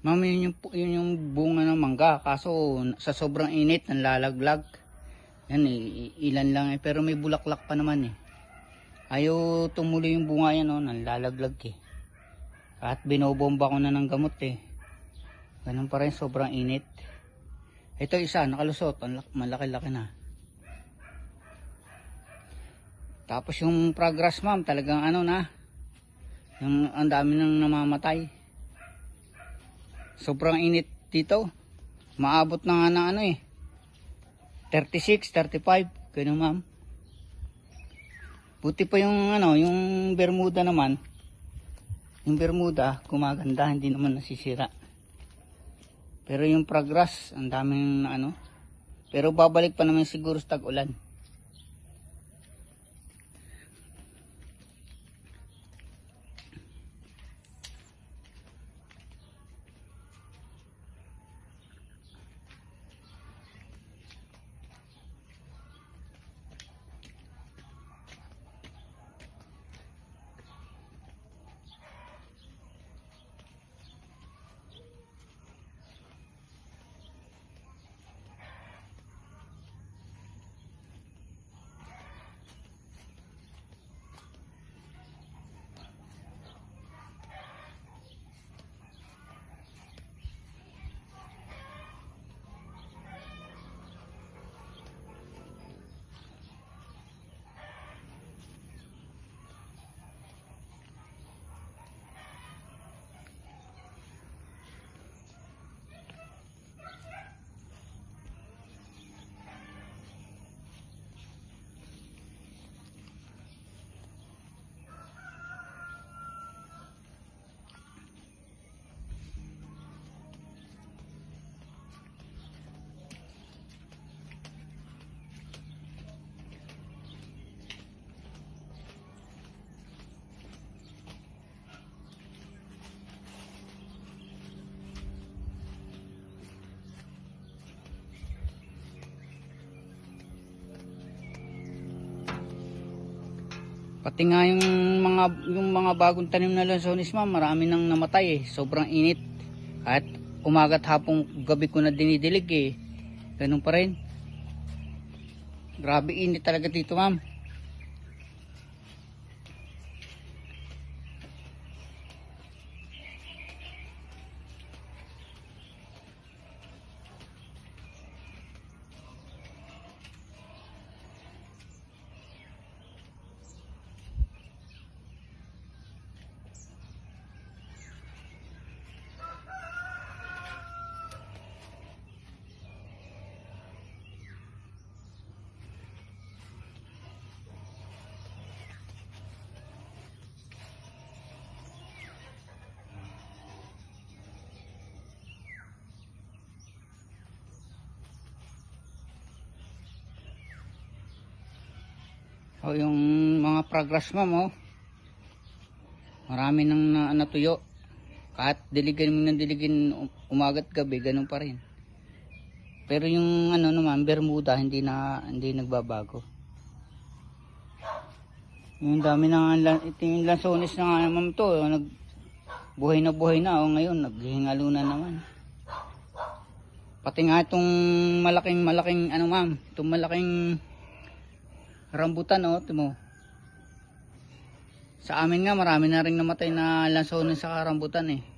Ma'am, yun yung bunga ng mangga. Kaso sa sobrang init, nanlalaglag. Yan ilan lang eh. Pero may bulaklak pa naman eh. Ayaw tumuloy yung bunga yan, nanlalaglag eh. At binobomba ko na ng gamot eh. Ganun pa rin, sobrang init. Ito isa, nakalusot. Malaki-laki na. Tapos yung progress ma'am, talagang yung ang dami nang namamatay. Sobrang init dito. Maabot na nga ng 36, 35. Ganun ma'am. Buti pa yung Bermuda naman. Yung Bermuda, gumaganda, hindi naman nasisira. Pero yung progress, ang daming Pero babalik pa naman siguro sa tag-ulan. Pati nga yung mga bagong tanim na lansones ma'am, marami nang namatay eh. Sobrang init. At umaga't hapong gabi ko na dinidilig eh. Ganun pa rin. Grabe init talaga dito ma'am. O yung mga progress ma'am marami nang natuyo. Kahit diligan mo ng diligin umaga't gabi, ganun pa rin. Pero yung naman Bermuda hindi nagbabago. Yung dami ng yung lansones na nga naman to, buhay na ngayon naghihingalo na naman. Pati nga itong malaking ma'am, itong malaking rambutan timo. Sa amin nga marami na ring namatay na lansones sa rambutan eh.